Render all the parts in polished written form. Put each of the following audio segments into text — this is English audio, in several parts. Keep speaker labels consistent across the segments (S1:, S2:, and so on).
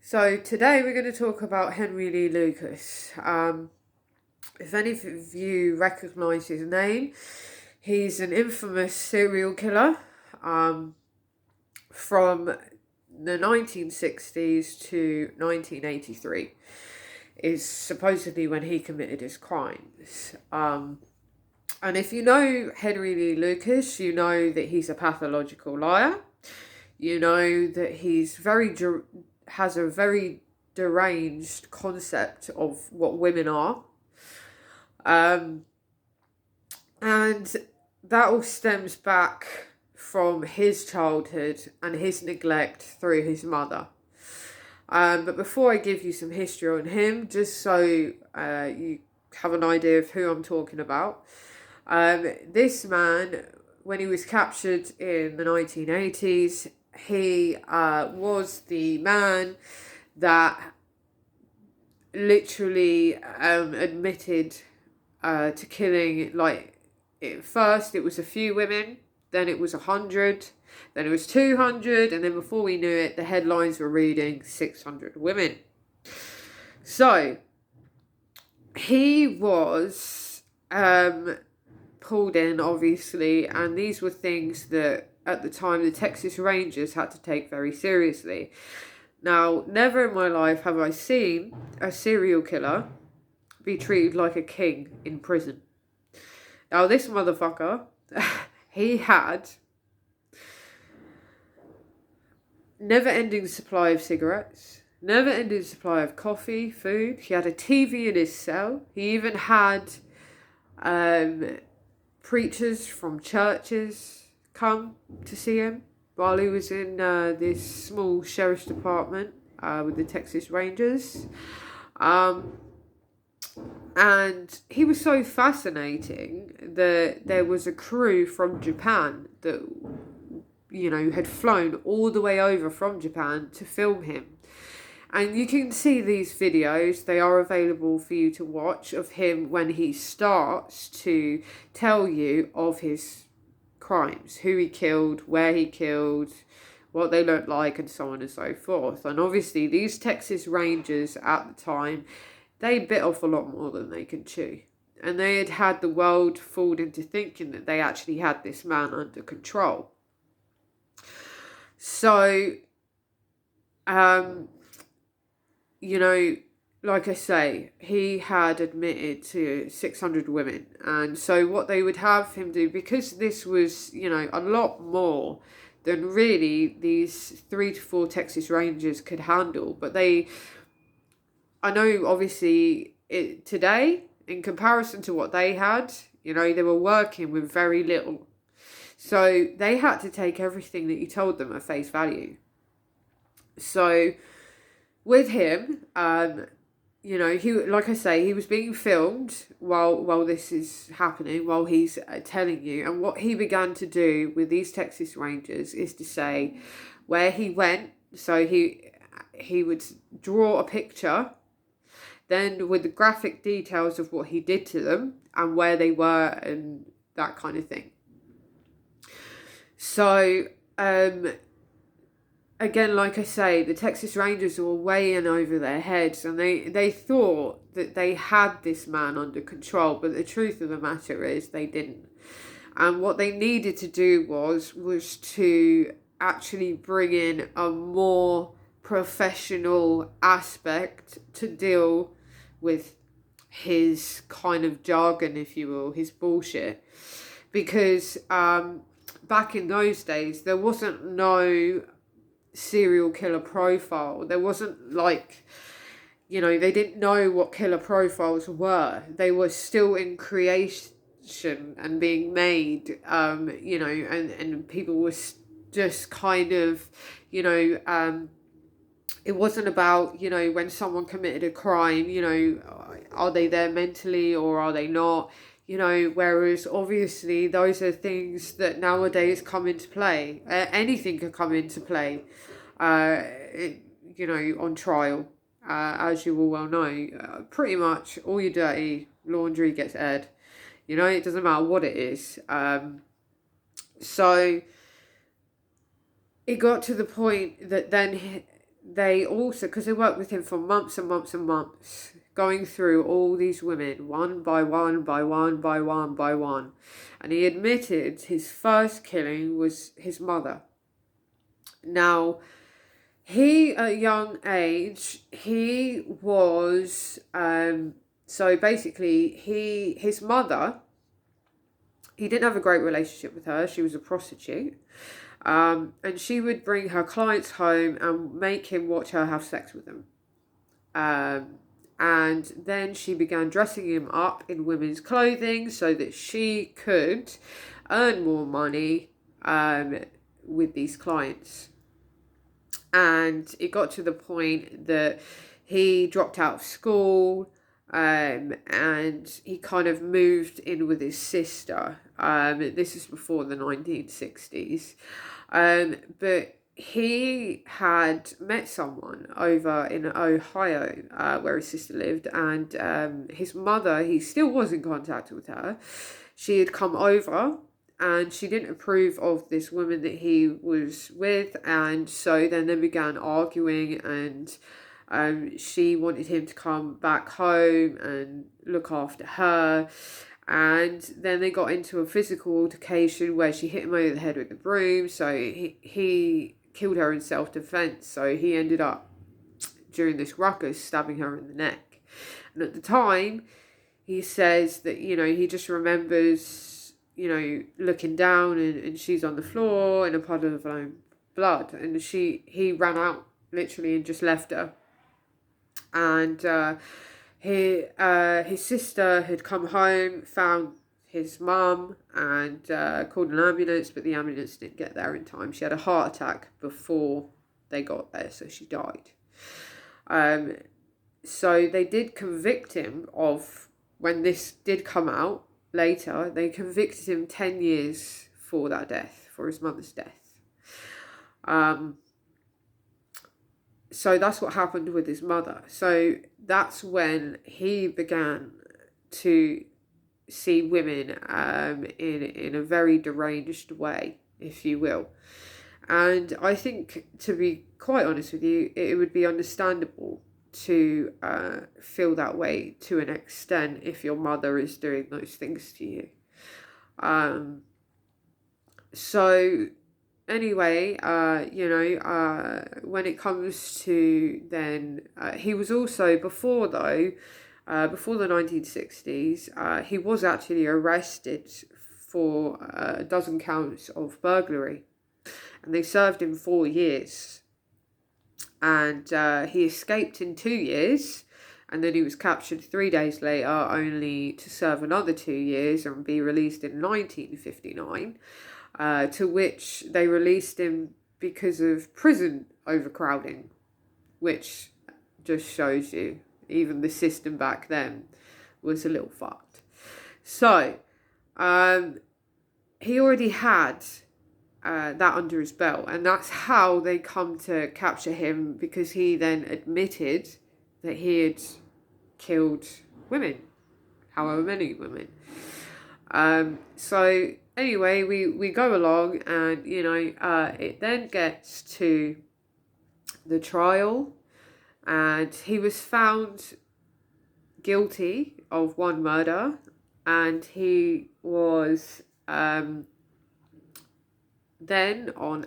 S1: So today we're going to talk about Henry Lee Lucas. If any of you recognise his name, he's an infamous serial killer from the 1960s to 1983 is supposedly when he committed his crimes. And if you know Henry Lee Lucas, you know that he's a pathological liar. You know that he's has a very deranged concept of what women are. And that all stems back from his childhood and his neglect through his mother. But before I give you some history on him, just so you have an idea of who I'm talking about, this man, when he was captured in the 1980s, he was the man that literally admitted to killing, like, at first it was a few women, then it was 100, then it was 200, and then before we knew it, the headlines were reading 600 women. So he was pulled in, obviously, and these were things that at the time the Texas Rangers had to take very seriously. Now, never in my life have I seen a serial killer be treated like a king in prison. Now, this motherfucker, he had never-ending supply of cigarettes, never-ending supply of coffee, food. He had a TV in his cell. He even had preachers from churches come to see him while he was in this small sheriff's department with the Texas Rangers. And he was so fascinating that there was a crew from Japan that, you know, had flown all the way over from Japan to film him. And you can see these videos, they are available for you to watch, of him when he starts to tell you of his crimes, who he killed, where he killed, what they looked like, and so on and so forth. And obviously these Texas Rangers at the time, they bit off a lot more than they could chew. And they had had the world fooled into thinking that they actually had this man under control. So, you know, like I say, he had admitted to 600 women. And so what they would have him do, because this was, you know, a lot more than really these 3 to 4 Texas Rangers could handle. But I know obviously today, in comparison to what they had, you know, they were working with very little. So they had to take everything that he told them at face value. So with him, you know, he, like I say, he was being filmed while this is happening, while he's telling you. And what he began to do with these Texas Rangers is to say where he went. So he would draw a picture, then with the graphic details of what he did to them and where they were and that kind of thing. So, again, like I say, the Texas Rangers were way in over their heads, and they thought that they had this man under control, but the truth of the matter is they didn't. And what they needed to do was to actually bring in a more professional aspect to deal with his kind of jargon, if you will, his bullshit. Because back in those days, there wasn't no serial killer profile. There wasn't, like, you know, they didn't know what killer profiles were. They were still in creation and being made, you know, and people were just kind of, you know, it wasn't about, you know, when someone committed a crime, you know, are they there mentally or are they not? You know, whereas obviously those are things that nowadays come into play. Anything can come into play, you know, on trial, as you all well know. Pretty much all your dirty laundry gets aired. You know, it doesn't matter what it is. So it got to the point that then they also, because they worked with him for months and months and months, going through all these women one by one by one by one by one, and he admitted his first killing was his mother. Now, he, at a young age, he was, so basically, his mother, he didn't have a great relationship with her. She was a prostitute. And she would bring her clients home and make him watch her have sex with them. And then she began dressing him up in women's clothing so that she could earn more money with these clients. And it got to the point that he dropped out of school, and he kind of moved in with his sister. This is before the 1960s. But he had met someone over in Ohio, where his sister lived, and his mother, he still was in contact with her. She had come over, and she didn't approve of this woman that he was with, and so then they began arguing, and she wanted him to come back home and look after her. And then they got into a physical altercation where she hit him over the head with the broom, so he killed her in self-defense. So he ended up, during this ruckus, stabbing her in the neck. And at the time, he says that, he just remembers, looking down, and she's on the floor in a puddle of her own blood, and he ran out literally and just left her. And his sister had come home, found his mum, and called an ambulance, but the ambulance didn't get there in time. She had a heart attack before they got there, so she died. So they did convict him of, when this did come out later, they convicted him 10 years for that death, for his mother's death. So that's what happened with his mother. So that's when he began to see women in a very deranged way, if you will. And I think, to be quite honest with you, it would be understandable to feel that way to an extent if your mother is doing those things to you. So anyway, when it comes to then, he was also, before the 1960s, he was actually arrested for a dozen counts of burglary, and they served him 4 years. And he escaped in 2 years, and then he was captured 3 days later, only to serve another 2 years and be released in 1959, to which they released him because of prison overcrowding, which just shows you even the system back then was a little fucked. So he already had that under his belt, and that's how they come to capture him, because he then admitted that he had killed women, however many women. So anyway, we go along, and it then gets to the trial, and he was found guilty of one murder, and he was then on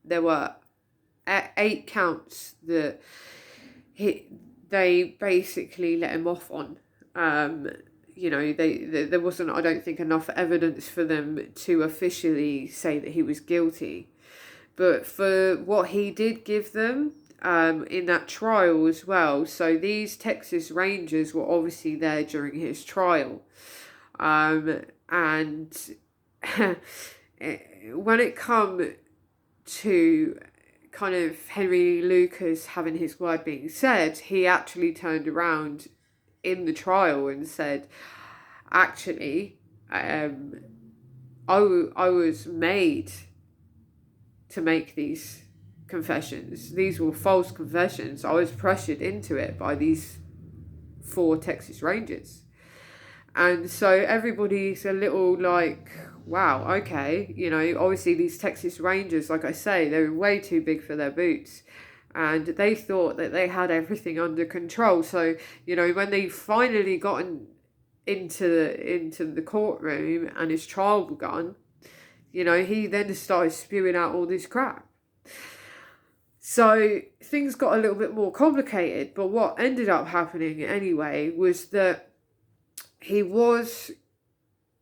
S1: there were 8 counts that they basically let him off on. There wasn't, I don't think, enough evidence for them to officially say that he was guilty, but for what he did give them in that trial as well. So these Texas Rangers were obviously there during his trial, and when it come to kind of Henry Lucas having his word being said, he actually turned around in the trial and said, actually, I was made to make these confessions. These were false confessions. I was pressured into it by these 4 Texas Rangers. And so everybody's a little like, wow, okay, obviously these Texas Rangers, like I say, they're way too big for their boots. and they thought that they had everything under control. So, you know, when they finally gotten into the courtroom and his trial begun, you know, he then started spewing out all this crap. So things got a little bit more complicated, but what ended up happening anyway was that he was,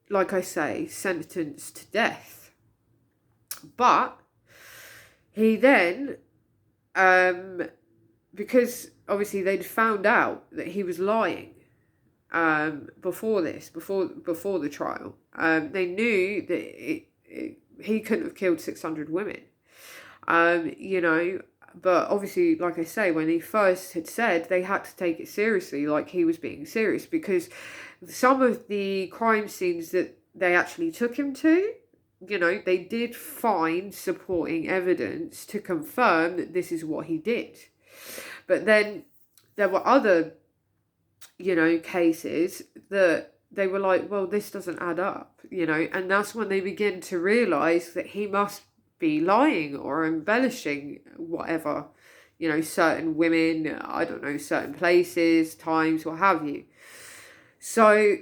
S1: like I say, sentenced to death. But he then, because obviously they'd found out that he was lying before the trial, they knew that he couldn't have killed 600 women. You know, but obviously, like I say, when he first had said, they had to take it seriously, like he was being serious, because some of the crime scenes that they actually took him to, you know, they did find supporting evidence to confirm that this is what he did. But then there were other, you know, cases that they were like, well, this doesn't add up, you know, and that's when they begin to realise that he must be lying or embellishing whatever, you know, certain women, I don't know, certain places, times, what have you. So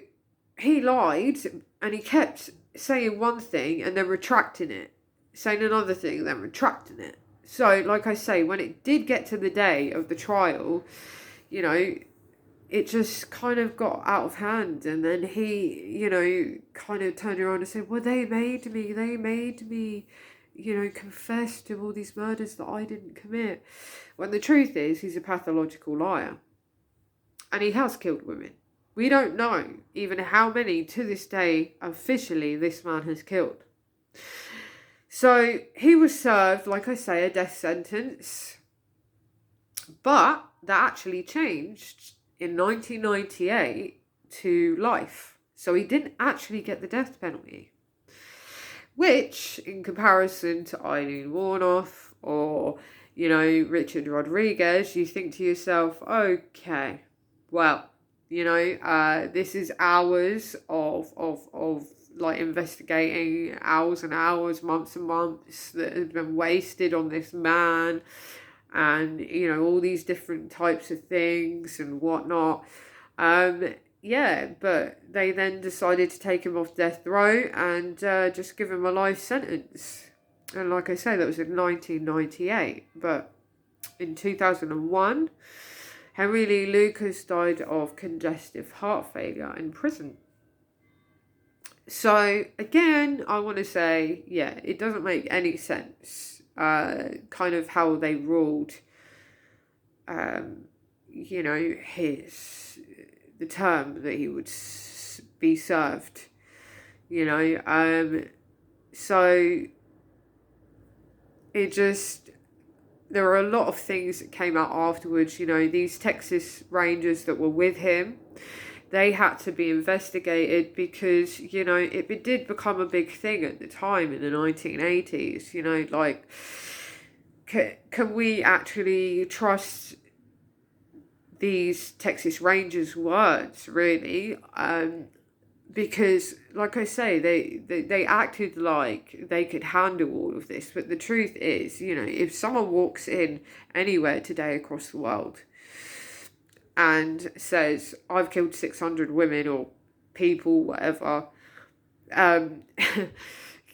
S1: he lied, and he kept saying one thing and then retracting it, saying another thing, then retracting it. So, like I say, when it did get to the day of the trial, you know, it just kind of got out of hand, and then he, you know, kind of turned around and said, well, they made me, you know, confess to all these murders that I didn't commit. When the truth is, he's a pathological liar. And he has killed women. We don't know even how many to this day officially this man has killed. So he was served, like I say, a death sentence. But that actually changed in 1998 to life. So he didn't actually get the death penalty. Which, in comparison to Eileen Warnoff or, you know, Richard Rodriguez, you think to yourself, okay, well, you know, this is hours of like investigating, hours and hours, months and months that have been wasted on this man, and, you know, all these different types of things and whatnot. Yeah, but they then decided to take him off death row and just give him a life sentence. And like I say, that was in 1998. But in 2001, Henry Lee Lucas died of congestive heart failure in prison. So, again, I want to say, yeah, it doesn't make any sense, kind of how they ruled, you know, the term that he would be served, you know, so it just, there were a lot of things that came out afterwards, you know, these Texas Rangers that were with him, they had to be investigated because, you know, it did become a big thing at the time in the 1980s, you know, like, can we actually trust these Texas Rangers' words, really? Because, like I say, they acted like they could handle all of this, but the truth is, you know, if someone walks in anywhere today across the world and says, I've killed 600 women or people, whatever,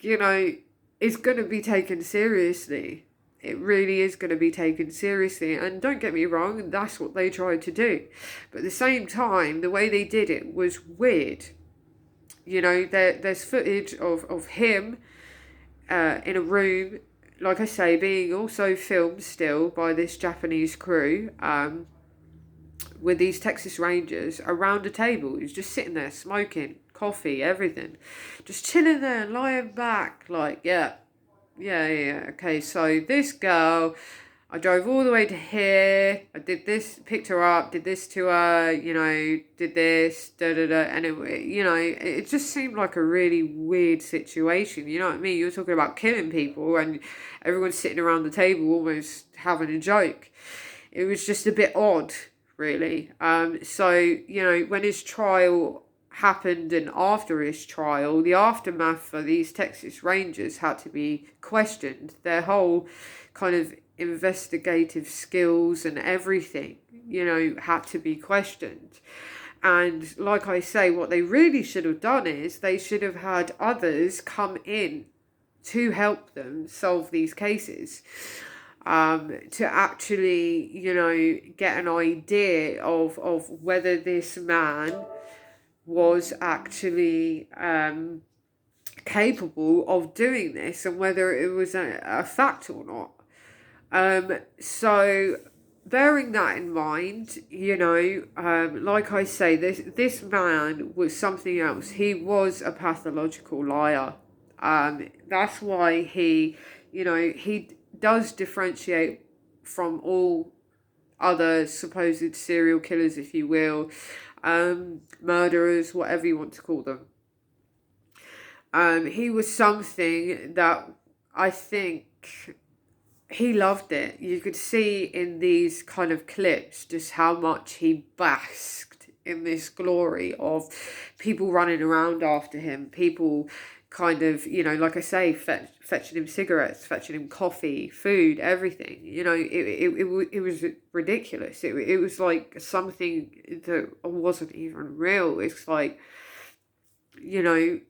S1: you know, it's going to be taken seriously. It really is going to be taken seriously. And don't get me wrong, that's what they tried to do. But at the same time, the way they did it was weird. You know, there's footage of him in a room, like I say, being also filmed still by this Japanese crew, with these Texas Rangers around a table. He's just sitting there smoking, coffee, everything. Just chilling there, lying back, like, yeah, okay, so this girl, I drove all the way to here, I did this, picked her up, did this to her, you know, did this, and it, you know, it just seemed like a really weird situation, you know what I mean? You're talking about killing people and everyone's sitting around the table almost having a joke. It was just a bit odd, really. So, you know, when his trial happened and after his trial, the aftermath for these Texas Rangers had to be questioned. Their whole kind of investigative skills and everything, you know, had to be questioned. And like I say, what they really should have done is they should have had others come in to help them solve these cases, to actually, you know, get an idea of whether this man was actually capable of doing this and whether it was a fact or not. So bearing that in mind, you know, like I say, this man was something else. He was a pathological liar. That's why he, you know, he does differentiate from all other supposed serial killers, if you will, murderers, whatever you want to call them. He was something that I think he loved it. You could see in these kind of clips just how much he basked in this glory of people running around after him, people kind of, you know, like I say, fetching him cigarettes, fetching him coffee, food, everything. You know, it was ridiculous. It was like something that wasn't even real. It's like, you know,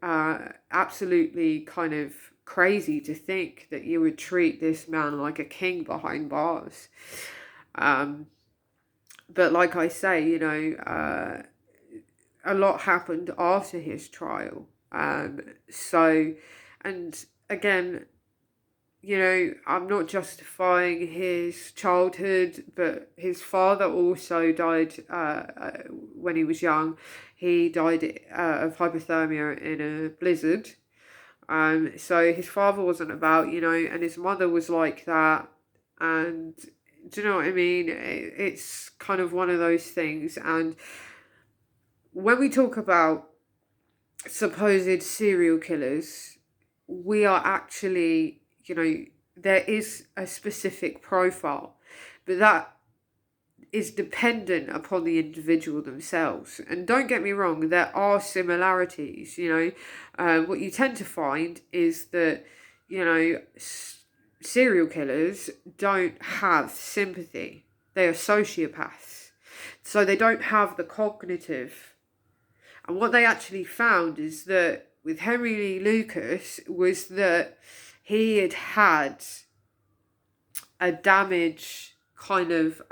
S1: absolutely kind of crazy to think that you would treat this man like a king behind bars. But like I say, you know, a lot happened after his trial. So, and again, you know, I'm not justifying his childhood, but his father also died when he was young. He died of hypothermia in a blizzard. So his father wasn't about, you know, and his mother was like that. And do you know what I mean? It's kind of one of those things. And when we talk about supposed serial killers, we are actually, you know, there is a specific profile, but that is dependent upon the individual themselves. And don't get me wrong, there are similarities, you know. What you tend to find is that, you know, serial killers don't have sympathy. They are sociopaths. So they don't have the cognitive. And what they actually found is that with Henry Lee Lucas was that he had had a damage kind of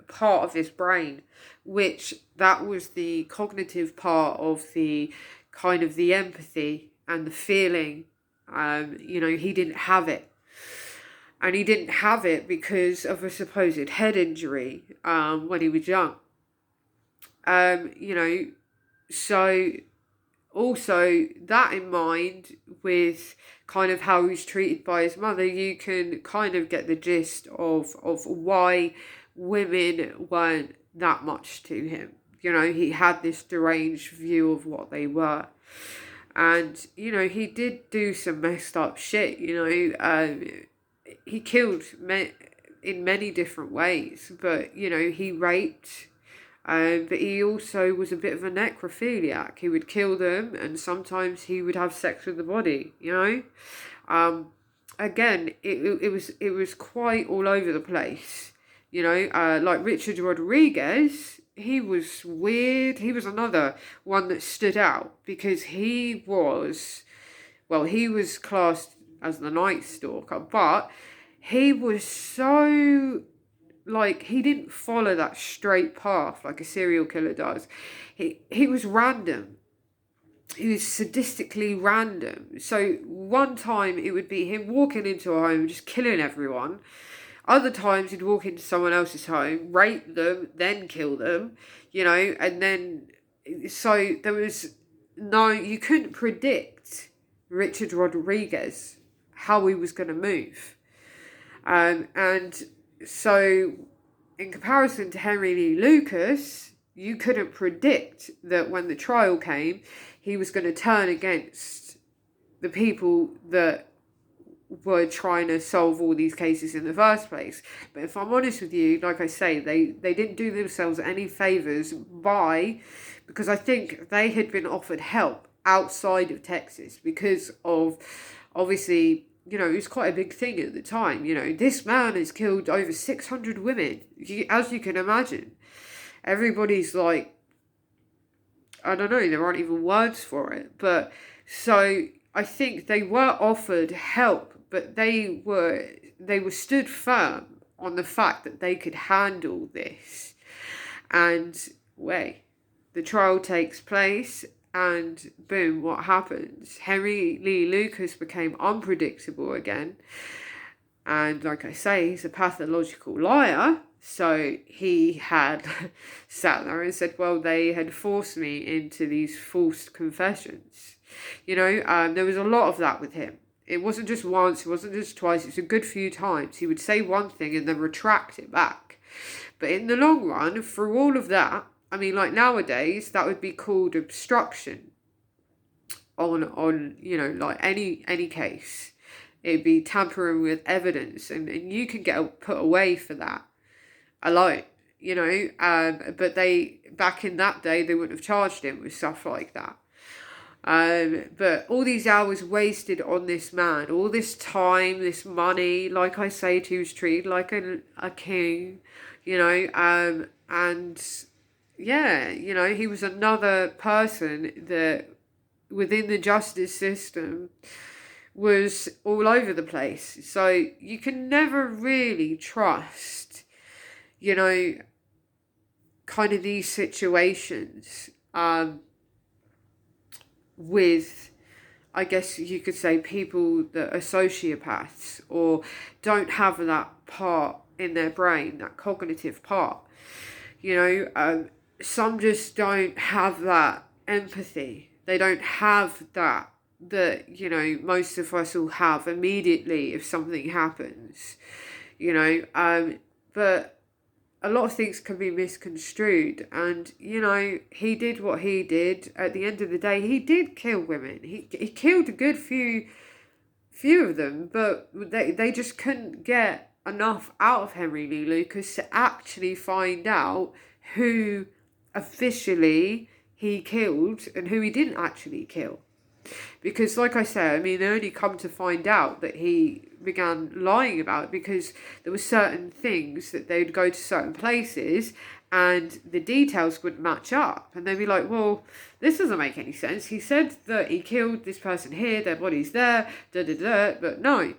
S1: part of his brain, which that was the cognitive part of the kind of the empathy and the feeling. You know, he didn't have it. And he didn't have it because of a supposed head injury when he was young. You know, so also that in mind, with kind of how he's treated by his mother, you can kind of get the gist of why women weren't that much to him. You know, he had this deranged view of what they were. And, you know, he did do some messed up shit, you know. He killed in many different ways, but, you know, he raped. But he also was a bit of a necrophiliac. He would kill them, and sometimes he would have sex with the body, you know. Again, it was quite all over the place, you know. Like Richard Rodriguez, he was weird. He was another one that stood out because he was classed as the Night Stalker, but he was so, like, he didn't follow that straight path like a serial killer does. He was random. He was sadistically random. So one time it would be him walking into a home just killing everyone. Other times he'd walk into someone else's home, rape them, then kill them, you know, and then, so there was no, you couldn't predict Richard Rodriguez, how he was going to move. And so in comparison to Henry Lee Lucas, you couldn't predict that when the trial came, he was going to turn against the people that were trying to solve all these cases in the first place. But if I'm honest with you, like I say, they didn't do themselves any favours because I think they had been offered help outside of Texas because of, obviously, you know, it was quite a big thing at the time. You know, this man has killed over 600 women, as you can imagine. Everybody's like, I don't know, there aren't even words for it. But so I think they were offered help, but they were stood firm on the fact that they could handle this. And the trial takes place, and boom, what happens? Henry Lee Lucas became unpredictable again. And like I say, he's a pathological liar. So he had sat there and said, well, they had forced me into these false confessions. You know, there was a lot of that with him. It wasn't just once, it wasn't just twice, it was a good few times. He would say one thing and then retract it back. But in the long run, through all of that, I mean, like nowadays, that would be called obstruction on you know, like any case. It'd be tampering with evidence, and you can get put away for that alone, you know. But they, back in that day, they wouldn't have charged him with stuff like that. But all these hours wasted on this man, all this time, this money, like I said, he was treated like a king, you know, and yeah, you know, he was another person that within the justice system was all over the place. So you can never really trust, you know, kind of these situations with, I guess you could say, people that are sociopaths or don't have that part in their brain, that cognitive part. You know, some just don't have that empathy. They don't have that, you know, most of us will have immediately if something happens, you know. But a lot of things can be misconstrued, and you know, he did what he did. At the end of the day, he did kill women. He killed a good few of them, but they just couldn't get enough out of Henry Lee Lucas to actually find out who officially he killed and who he didn't actually kill. Because like I said, I mean, they only come to find out that he began lying about it because there were certain things that they'd go to certain places and the details would match up. And they'd be like, well, this doesn't make any sense. He said that he killed this person here, their body's there, but no.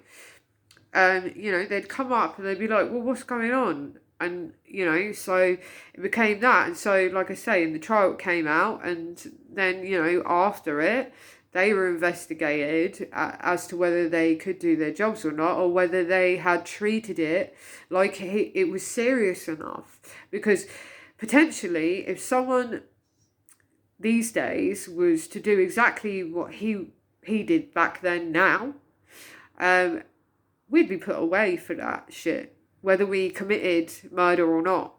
S1: You know, they'd come up and they'd be like, well, what's going on? And, you know, so it became that. And so, like I say, in the trial it came out, and then, you know, after it, they were investigated as to whether they could do their jobs or not, or whether they had treated it like it was serious enough. Because potentially, if someone these days was to do exactly what he did back then now, we'd be put away for that shit. Whether we committed murder or not,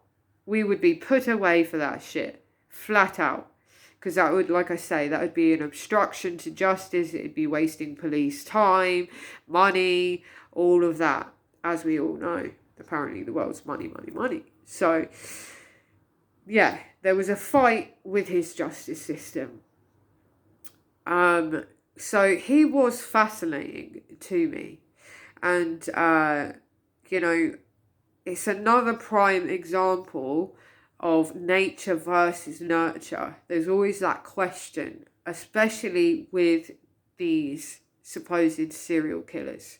S1: we would be put away for that shit. Flat out. Because that would, like I say, that would be an obstruction to justice. It'd be wasting police time, money, all of that. As we all know, apparently the world's money, money, money. So, yeah, there was a fight with his justice system. So he was fascinating to me. And, you know, it's another prime example of nature versus nurture. There's always that question, especially with these supposed serial killers.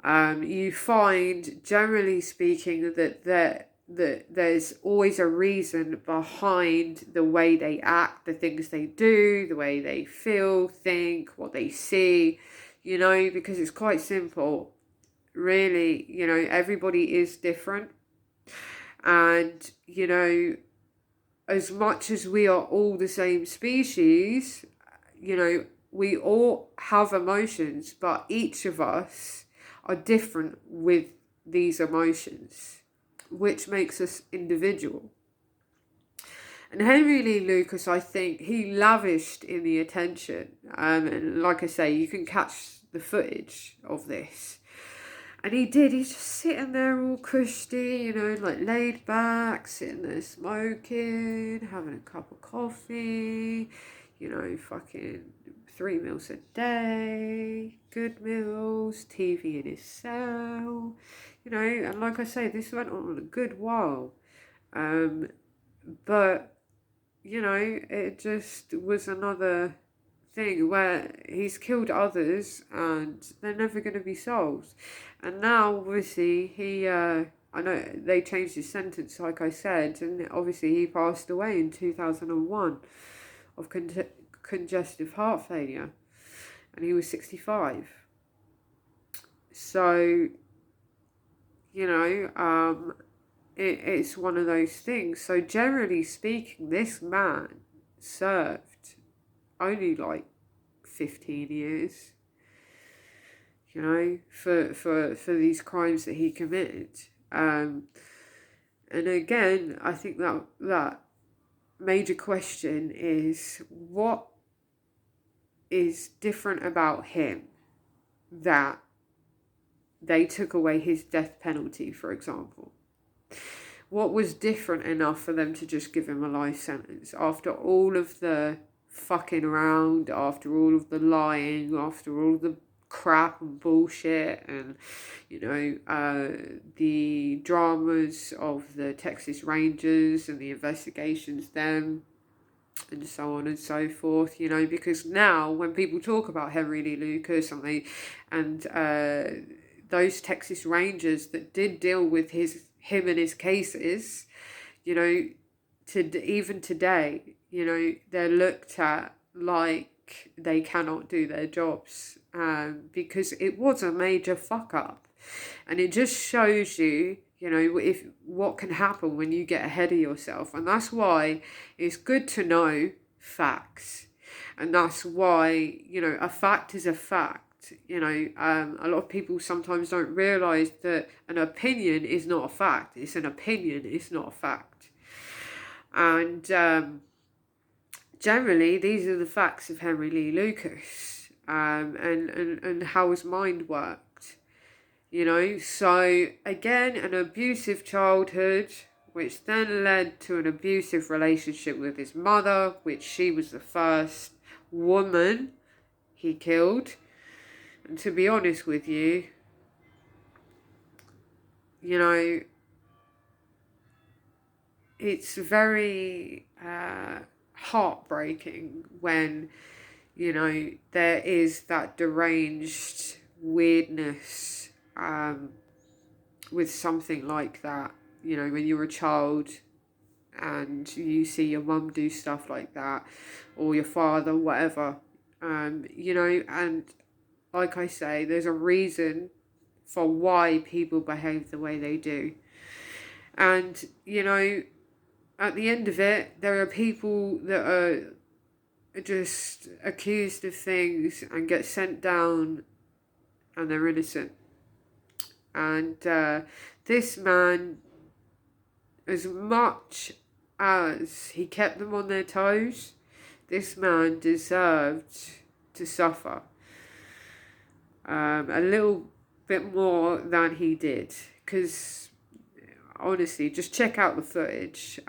S1: You find, generally speaking, that there's always a reason behind the way they act, the things they do, the way they feel, think, what they see, you know, because it's quite simple. Really, you know, everybody is different. And, you know, as much as we are all the same species, you know, we all have emotions, but each of us are different with these emotions, which makes us individual. And Henry Lee Lucas, I think, he lavished in the attention. And like I say, you can catch the footage of this. And he did, he's just sitting there all cushy, you know, like laid back, sitting there smoking, having a cup of coffee, you know, fucking 3 meals a day, good meals, TV in his cell, you know, and like I say, this went on a good while. But, you know, it just was another thing where he's killed others and they're never going to be solved. And now, obviously, I know they changed his sentence, like I said, and obviously he passed away in 2001 of congestive heart failure, and he was 65. So, you know, it's one of those things. So generally speaking, this man served only like 15 years, you know, for these crimes that he committed. And again, I think that major question is, what is different about him that they took away his death penalty, for example? What was different enough for them to just give him a life sentence after all of the fucking around, after all of the lying, after all the crap and bullshit, and, you know, the dramas of the Texas Rangers and the investigations then, and so on and so forth, you know, because now when people talk about Henry Lee Lucas and those Texas Rangers that did deal with him and his cases, you know, even today, you know, they're looked at like they cannot do their jobs, because it was a major fuck up. And it just shows you, you know, what can happen when you get ahead of yourself. And that's why it's good to know facts. And that's why, you know, a fact is a fact. You know, a lot of people sometimes don't realise that an opinion is not a fact. It's an opinion, it's not a fact. And generally, these are the facts of Henry Lee Lucas, and how his mind worked. You know, so again, an abusive childhood, which then led to an abusive relationship with his mother, which she was the first woman he killed. And to be honest with you, you know, it's very heartbreaking when, you know, there is that deranged weirdness with something like that. You know, when you're a child and you see your mum do stuff like that, or your father, whatever, you know, and like I say, there's a reason for why people behave the way they do. And, you know, at the end of it, there are people that are just accused of things and get sent down and they're innocent. And this man, as much as he kept them on their toes, this man deserved to suffer a little bit more than he did. Because honestly, just check out the footage.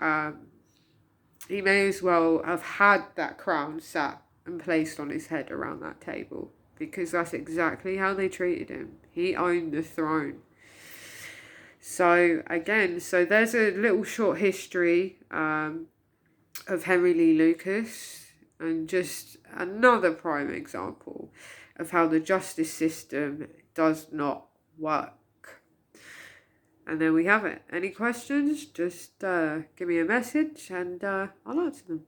S1: He may as well have had that crown sat and placed on his head around that table, because that's exactly how they treated him. He owned the throne. So again, so there's a little short history of Henry Lee Lucas, and just another prime example of how the justice system does not work. And there we have it. Any questions, just give me a message and I'll answer them.